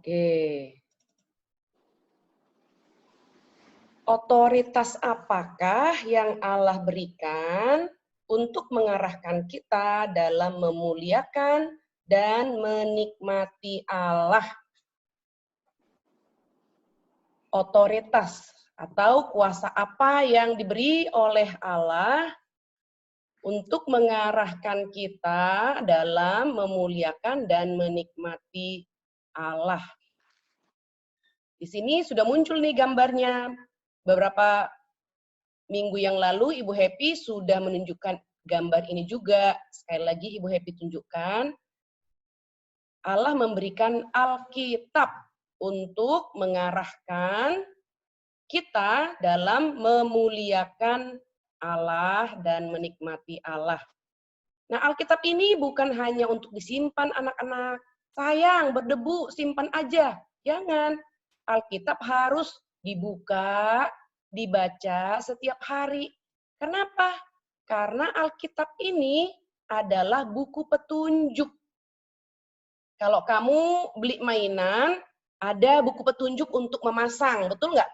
Oke. Otoritas apakah yang Allah berikan untuk mengarahkan kita dalam memuliakan dan menikmati Allah? Otoritas atau kuasa apa yang diberi oleh Allah untuk mengarahkan kita dalam memuliakan dan menikmati Allah? Di sini sudah muncul nih gambarnya. Beberapa minggu yang lalu Ibu Happy sudah menunjukkan gambar ini juga. Sekali lagi Ibu Happy tunjukkan. Allah memberikan Alkitab untuk mengarahkan kita dalam memuliakan Allah dan menikmati Allah. Nah, Alkitab ini bukan hanya untuk disimpan anak-anak. Sayang, berdebu, simpan aja. Jangan. Alkitab harus dibuka, dibaca setiap hari. Kenapa? Karena Alkitab ini adalah buku petunjuk. Kalau kamu beli mainan, ada buku petunjuk untuk memasang, betul nggak?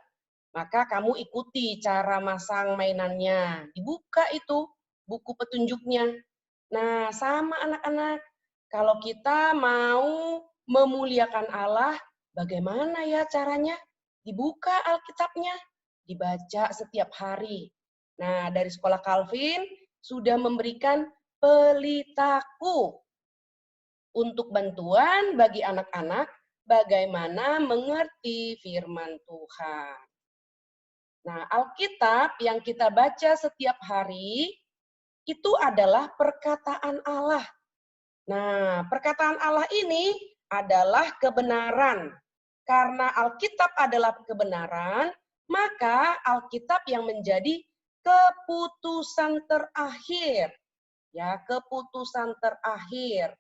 Maka kamu ikuti cara masang mainannya. Dibuka itu buku petunjuknya. Nah, sama anak-anak. Kalau kita mau memuliakan Allah, bagaimana ya caranya? Dibuka Alkitabnya, dibaca setiap hari. Nah, dari Sekolah Calvin sudah memberikan pelitaku untuk bantuan bagi anak-anak bagaimana mengerti firman Tuhan. Nah, Alkitab yang kita baca setiap hari itu adalah perkataan Allah. Nah, perkataan Allah ini adalah kebenaran. Karena Alkitab adalah kebenaran, maka Alkitab yang menjadi keputusan terakhir. Ya, keputusan terakhir.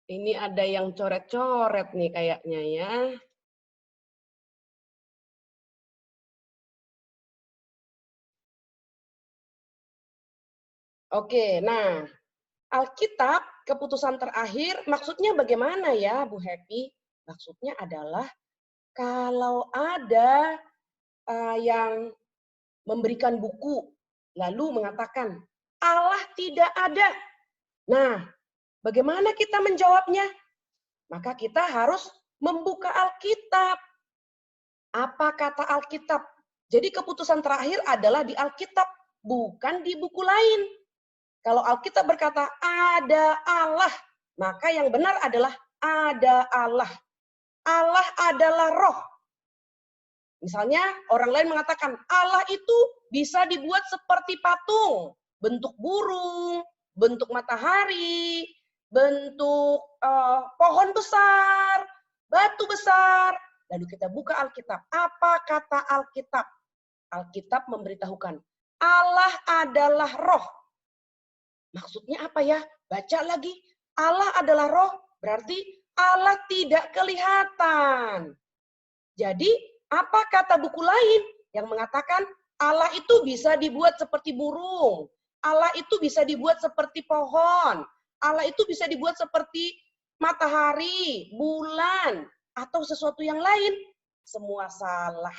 Ini ada yang coret-coret nih kayaknya ya. Oke, nah Alkitab keputusan terakhir maksudnya bagaimana ya Bu Happy? Maksudnya adalah kalau ada yang memberikan buku lalu mengatakan Allah tidak ada. Nah, bagaimana kita menjawabnya? Maka kita harus membuka Alkitab. Apa kata Alkitab? Jadi keputusan terakhir adalah di Alkitab, bukan di buku lain. Kalau Alkitab berkata ada Allah, maka yang benar adalah ada Allah. Allah adalah roh. Misalnya orang lain mengatakan Allah itu bisa dibuat seperti patung, bentuk burung, bentuk matahari, bentuk pohon besar, batu besar. Lalu kita buka Alkitab. Apa kata Alkitab? Alkitab memberitahukan Allah adalah roh. Maksudnya apa ya? Baca lagi. Allah adalah roh, berarti Allah tidak kelihatan. Jadi, apa kata buku lain yang mengatakan Allah itu bisa dibuat seperti burung, Allah itu bisa dibuat seperti pohon, Allah itu bisa dibuat seperti matahari, bulan, atau sesuatu yang lain? Semua salah.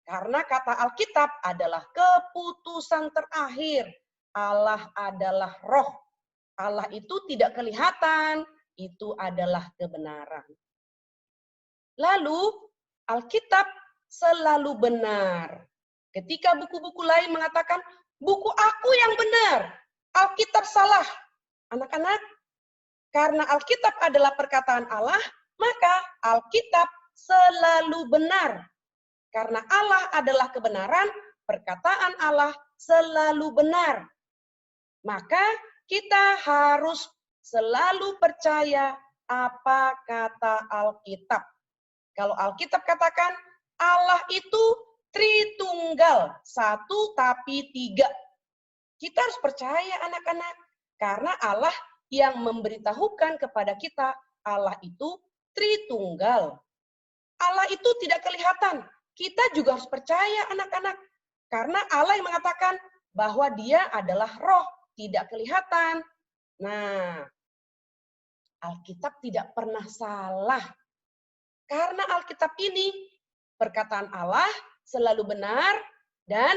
Karena kata Alkitab adalah keputusan terakhir. Allah adalah roh. Allah itu tidak kelihatan, itu adalah kebenaran. Lalu, Alkitab selalu benar. Ketika buku-buku lain mengatakan, buku aku yang benar, Alkitab salah. Anak-anak, karena Alkitab adalah perkataan Allah, maka Alkitab selalu benar. Karena Allah adalah kebenaran, perkataan Allah selalu benar. Maka kita harus selalu percaya apa kata Alkitab. Kalau Alkitab katakan Allah itu Tritunggal, satu tapi tiga. Kita harus percaya anak-anak. Karena Allah yang memberitahukan kepada kita Allah itu Tritunggal. Allah itu tidak kelihatan. Kita juga harus percaya anak-anak. Karena Allah yang mengatakan bahwa dia adalah roh, tidak kelihatan. Nah, Alkitab tidak pernah salah. Karena Alkitab ini perkataan Allah selalu benar dan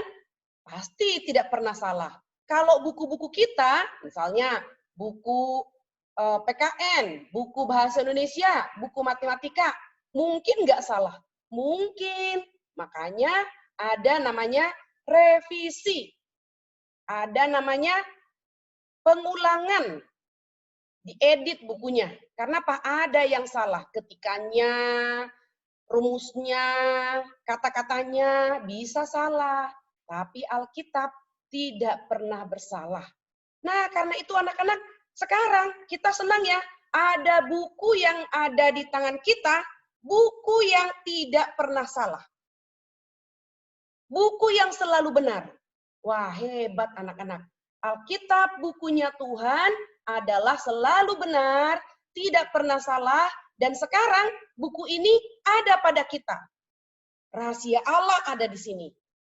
pasti tidak pernah salah. Kalau buku-buku kita, misalnya buku PKN, buku bahasa Indonesia, buku matematika, mungkin nggak salah. Mungkin. Makanya ada namanya revisi. Ada namanya pengulangan. Diedit bukunya. Karena apa? Ada yang salah. Ketikannya, rumusnya, kata-katanya bisa salah. Tapi Alkitab tidak pernah bersalah. Nah, karena itu anak-anak, sekarang kita senang ya, ada buku yang ada di tangan kita, buku yang tidak pernah salah. Buku yang selalu benar. Wah, hebat anak-anak. Alkitab, bukunya Tuhan, adalah selalu benar, tidak pernah salah, dan sekarang buku ini ada pada kita. Rahasia Allah ada di sini.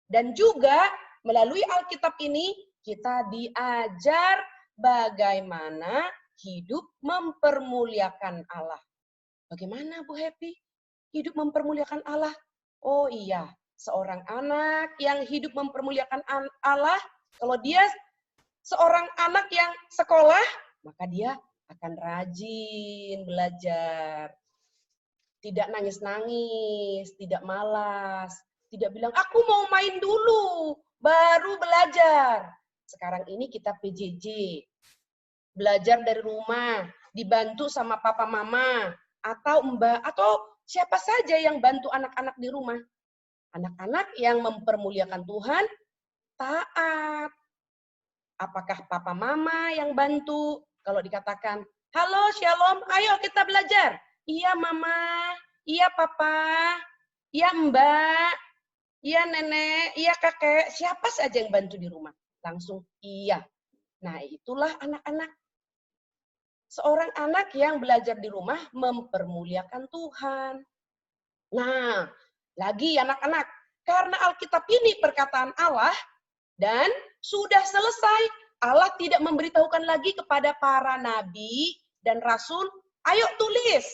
Dan juga melalui Alkitab ini, kita diajar bagaimana hidup mempermuliakan Allah. Bagaimana Bu Happy? Hidup mempermuliakan Allah? Oh iya, seorang anak yang hidup mempermuliakan Allah, kalau dia seorang anak yang sekolah, maka dia akan rajin belajar. Tidak nangis-nangis, tidak malas, tidak bilang, aku mau main dulu, baru belajar. Sekarang ini kita PJJ, belajar dari rumah, dibantu sama papa mama, atau mbak, atau siapa saja yang bantu anak-anak di rumah. Anak-anak yang mempermuliakan Tuhan, taat. Apakah papa mama yang bantu? Kalau dikatakan, halo Shalom, ayo kita belajar. Iya mama, iya papa, iya mbak, iya nenek, iya kakek. Siapa saja yang bantu di rumah? Langsung iya. Nah itulah anak-anak. Seorang anak yang belajar di rumah mempermuliakan Tuhan. Nah, lagi anak-anak, karena Alkitab ini perkataan Allah, dan sudah selesai, Allah tidak memberitahukan lagi kepada para nabi dan rasul, ayo tulis.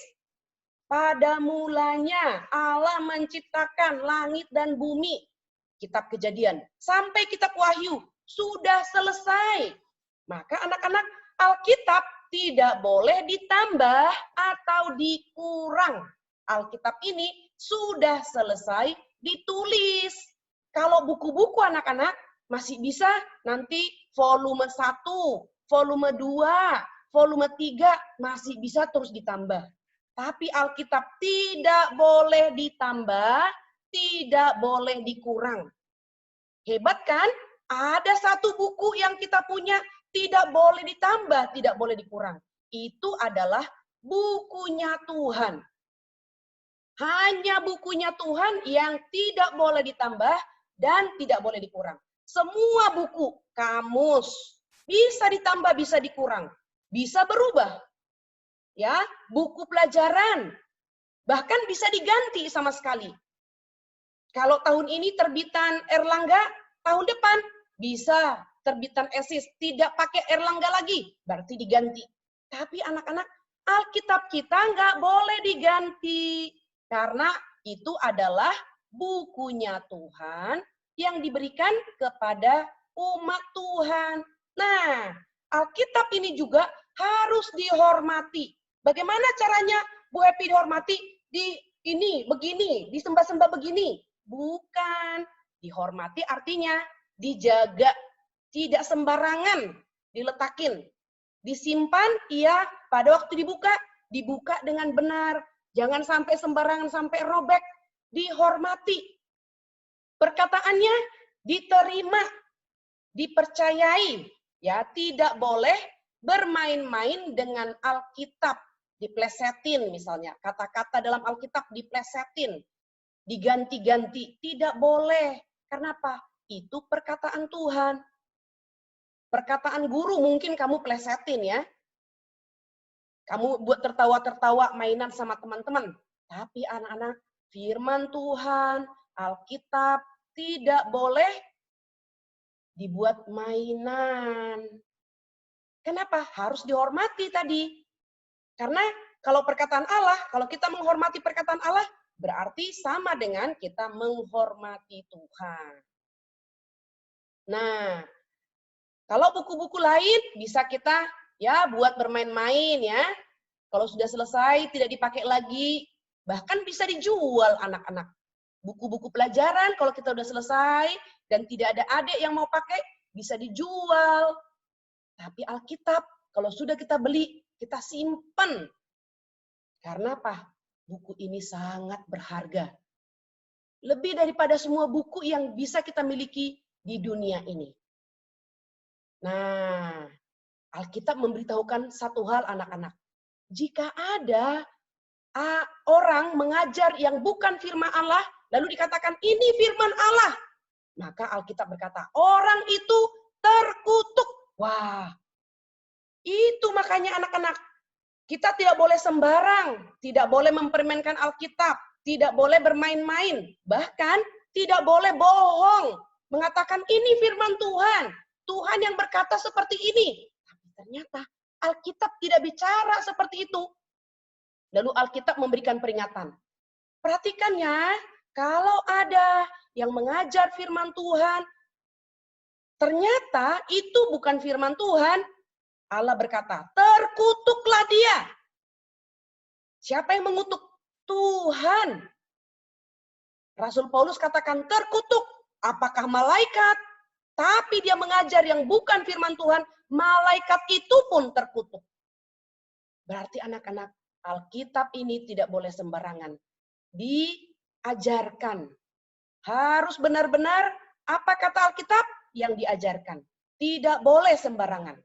Pada mulanya Allah menciptakan langit dan bumi. Kitab Kejadian. Sampai kitab Wahyu. Sudah selesai. Maka anak-anak, Alkitab tidak boleh ditambah atau dikurang. Alkitab ini sudah selesai ditulis. Kalau buku-buku anak-anak masih bisa nanti volume 1, volume 2, volume 3 masih bisa terus ditambah. Tapi Alkitab tidak boleh ditambah, tidak boleh dikurang. Hebat kan? Ada satu buku yang kita punya tidak boleh ditambah, tidak boleh dikurang. Itu adalah bukunya Tuhan. Hanya bukunya Tuhan yang tidak boleh ditambah dan tidak boleh dikurang. Semua buku, kamus, bisa ditambah, bisa dikurang. Bisa berubah. Ya, buku pelajaran bahkan bisa diganti sama sekali. Kalau tahun ini terbitan Erlangga, tahun depan bisa terbitan Esis, tidak pakai Erlangga lagi, berarti diganti. Tapi anak-anak, Alkitab kita nggak boleh diganti karena itu adalah bukunya Tuhan yang diberikan kepada umat Tuhan. Nah, Alkitab ini juga harus dihormati. Bagaimana caranya Bu Happy dihormati? Begini, disembah-sembah begini. Bukan. Dihormati artinya dijaga. Tidak sembarangan diletakin. Disimpan, iya, pada waktu dibuka dengan benar. Jangan sampai sembarangan, sampai robek. Dihormati. Perkataannya diterima, dipercayai. Ya, tidak boleh bermain-main dengan Alkitab. Diplesetin misalnya, kata-kata dalam Alkitab diplesetin, diganti-ganti, tidak boleh. Karena apa? Itu perkataan Tuhan. Perkataan guru mungkin kamu plesetin ya. Kamu buat tertawa-tertawa mainan sama teman-teman. Tapi anak-anak, firman Tuhan, Alkitab tidak boleh dibuat mainan. Kenapa? Harus dihormati tadi. Karena kalau perkataan Allah, kalau kita menghormati perkataan Allah, berarti sama dengan kita menghormati Tuhan. Nah, kalau buku-buku lain bisa kita ya buat bermain-main ya. Kalau sudah selesai tidak dipakai lagi, bahkan bisa dijual anak-anak. Buku-buku pelajaran kalau kita udah selesai dan tidak ada adik yang mau pakai, bisa dijual. Tapi Alkitab kalau sudah kita beli, kita simpan. Karena apa? Buku ini sangat berharga. Lebih daripada semua buku yang bisa kita miliki di dunia ini. Nah, Alkitab memberitahukan satu hal anak-anak. Jika ada orang mengajar yang bukan firman Allah, lalu dikatakan ini firman Allah, maka Alkitab berkata, orang itu terkutuk. Wah, itu makanya anak-anak, kita tidak boleh sembarang, tidak boleh mempermainkan Alkitab, tidak boleh bermain-main, bahkan tidak boleh bohong, mengatakan ini firman Tuhan, Tuhan yang berkata seperti ini. Tapi ternyata Alkitab tidak bicara seperti itu. Lalu Alkitab memberikan peringatan. Perhatikan ya, kalau ada yang mengajar firman Tuhan, ternyata itu bukan firman Tuhan, Allah berkata, terkutuklah dia. Siapa yang mengutuk? Tuhan. Rasul Paulus katakan terkutuk. Apakah malaikat? Tapi dia mengajar yang bukan firman Tuhan, malaikat itu pun terkutuk. Berarti anak-anak, Alkitab ini tidak boleh sembarangan. Diajarkan. Harus benar-benar apa kata Alkitab yang diajarkan. Tidak boleh sembarangan.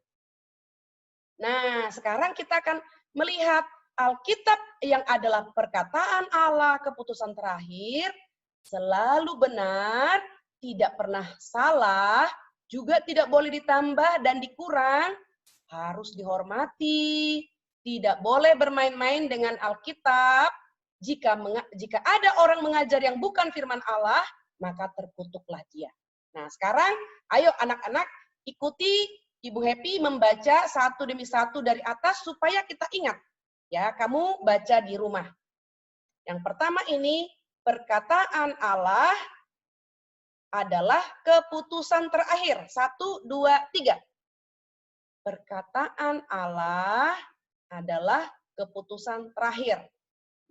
Nah, sekarang kita akan melihat Alkitab yang adalah perkataan Allah, keputusan terakhir, selalu benar, tidak pernah salah, juga tidak boleh ditambah dan dikurang, harus dihormati, tidak boleh bermain-main dengan Alkitab. Jika ada orang mengajar yang bukan firman Allah, maka terkutuklah dia. Nah, sekarang ayo anak-anak ikuti Ibu Happy membaca satu demi satu dari atas supaya kita ingat. Ya, kamu baca di rumah. Yang pertama ini, perkataan Allah adalah keputusan terakhir. 1, 2, 3. Perkataan Allah adalah keputusan terakhir.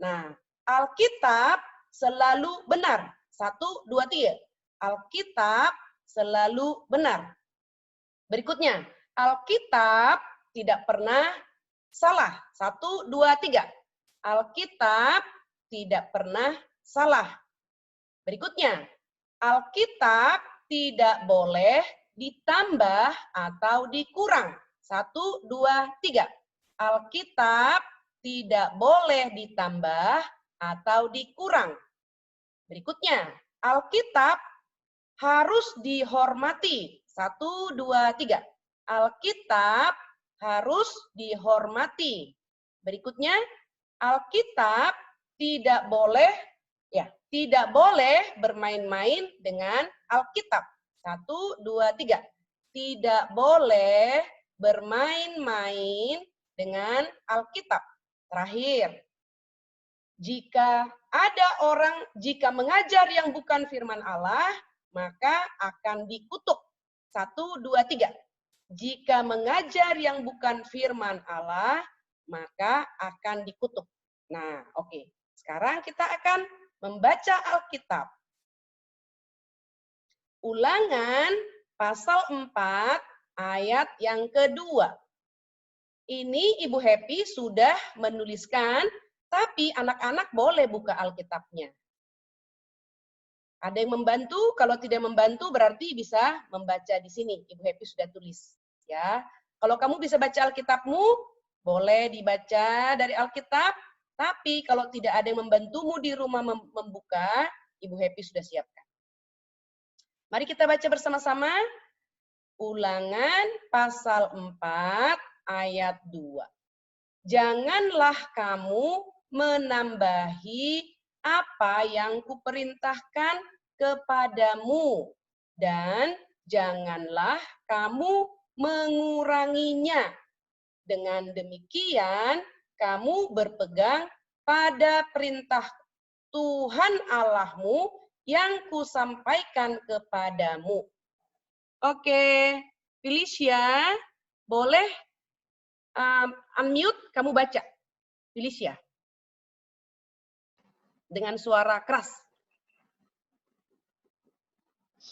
Nah, Alkitab selalu benar. 1, 2, 3. Alkitab selalu benar. Berikutnya, Alkitab tidak pernah salah. 1, 2, 3. Alkitab tidak pernah salah. Berikutnya, Alkitab tidak boleh ditambah atau dikurang. 1, 2, 3. Alkitab tidak boleh ditambah atau dikurang. Berikutnya, Alkitab harus dihormati. 1, 2, 3. Alkitab harus dihormati. Berikutnya, Alkitab tidak boleh bermain-main dengan Alkitab. 1, 2, 3. Tidak boleh bermain-main dengan Alkitab. Terakhir, jika mengajar yang bukan firman Allah, maka akan dikutuk. 1, 2, 3. Jika mengajar yang bukan firman Allah, maka akan dikutuk. Nah, oke. Sekarang kita akan membaca Alkitab. Ulangan pasal 4 ayat yang kedua. Ini Ibu Happy sudah menuliskan, tapi anak-anak boleh buka Alkitabnya. Ada yang membantu? Kalau tidak membantu berarti bisa membaca di sini. Ibu Happy sudah tulis. Ya, kalau kamu bisa baca Alkitabmu, boleh dibaca dari Alkitab. Tapi kalau tidak ada yang membantumu di rumah membuka, Ibu Happy sudah siapkan. Mari kita baca bersama-sama. Ulangan pasal 4 ayat 2. Janganlah kamu menambahi apa yang kuperintahkan kepadamu, dan janganlah kamu menguranginya. Dengan demikian, kamu berpegang pada perintah Tuhan Allahmu yang kusampaikan kepadamu. Oke, Felicia, boleh unmute, kamu baca. Felicia. Dengan suara keras.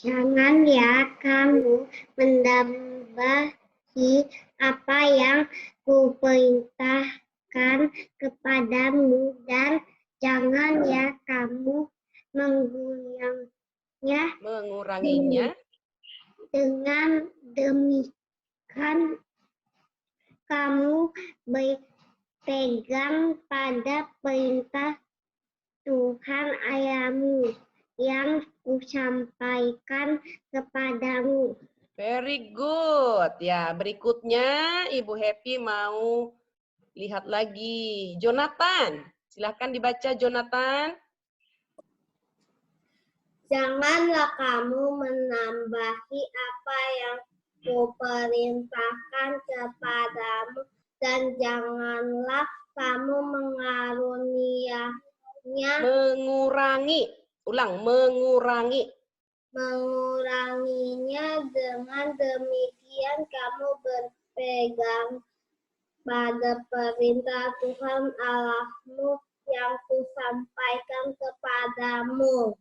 Jangan ya kamu menambahi apa yang kuperintahkan kepadamu, dan jangan ya kamu menguranginya. Dengan demikian kamu berpegang pada perintah Tuhan Allahmu yang kusampaikan kepadamu. Very good. Ya, berikutnya Ibu Happy mau lihat lagi. Jonathan, silahkan dibaca Jonathan. Janganlah kamu menambahi apa yang kuperintahkan kepadamu, dan janganlah kamu mengaruniainya. Mengurangi. Ulang, mengurangi. Menguranginya, dengan demikian kamu berpegang pada perintah Tuhan Allahmu yang kusampaikan kepadamu.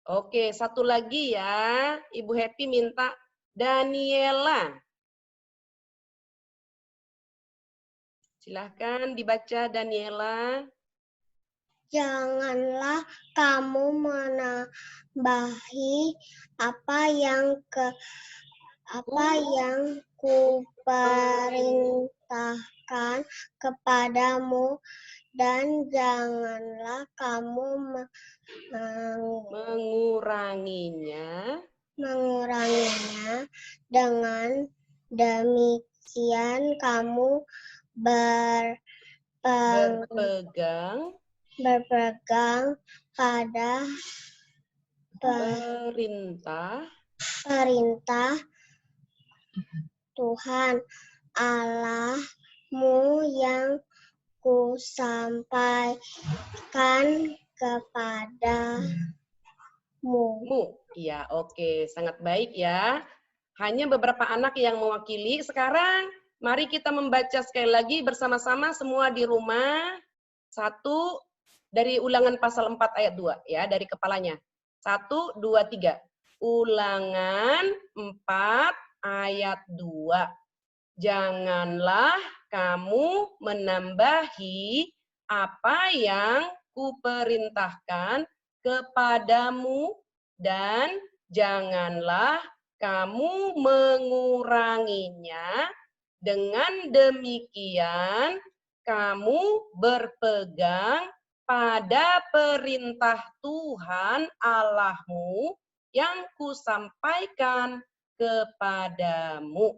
Oke, satu lagi ya. Ibu Happy minta Daniela. Silahkan dibaca Daniela. Janganlah kamu menambahi apa yang kuperintahkan kepadamu, dan janganlah kamu menguranginya. Dengan demikian kamu berpegang pada perintah Tuhan Allahmu yang kusampaikan kepadamu. Ya, oke, sangat baik ya. Hanya beberapa anak yang mewakili. Sekarang mari kita membaca sekali lagi bersama-sama semua di rumah. 1 dari Ulangan pasal 4 ayat 2 ya, dari kepalanya. 1, 2, 3. Ulangan 4 ayat 2. Janganlah kamu menambahi apa yang kuperintahkan kepadamu, dan janganlah kamu menguranginya. Dengan demikian kamu berpegang pada perintah Tuhan Allahmu yang kusampaikan kepadamu.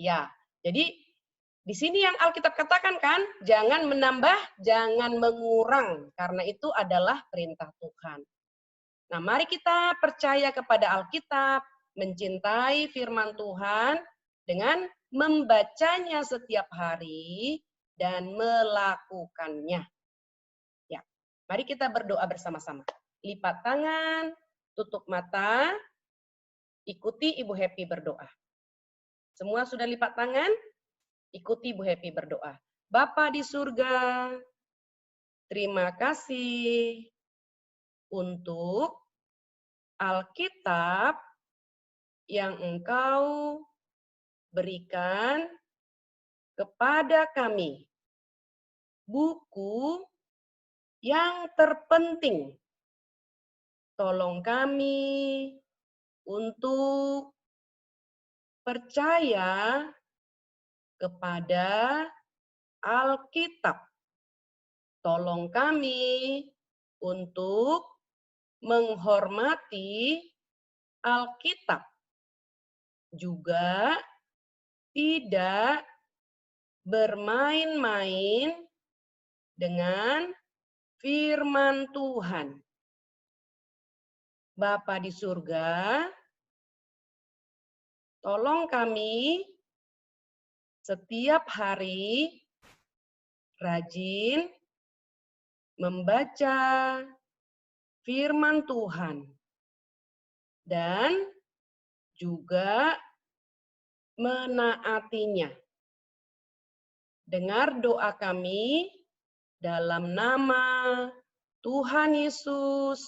Ya, jadi di sini yang Alkitab katakan kan, jangan menambah, jangan mengurang, karena itu adalah perintah Tuhan. Nah, mari kita percaya kepada Alkitab, mencintai firman Tuhan dengan membacanya setiap hari dan melakukannya. Ya, mari kita berdoa bersama-sama. Lipat tangan, tutup mata, ikuti Ibu Happy berdoa. Semua sudah lipat tangan? Ikuti Ibu Happy berdoa. Bapa di surga, terima kasih untuk Alkitab yang Engkau berikan kepada kami. Buku yang terpenting. Tolong kami untuk percaya kepada Alkitab. Tolong kami untuk menghormati Alkitab. Juga tidak bermain-main dengan firman Tuhan. Bapa di surga, Tolong kami setiap hari rajin membaca firman Tuhan dan juga menaatinya. Dengar doa kami dalam nama Tuhan Yesus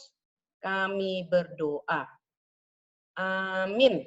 kami berdoa. Amin.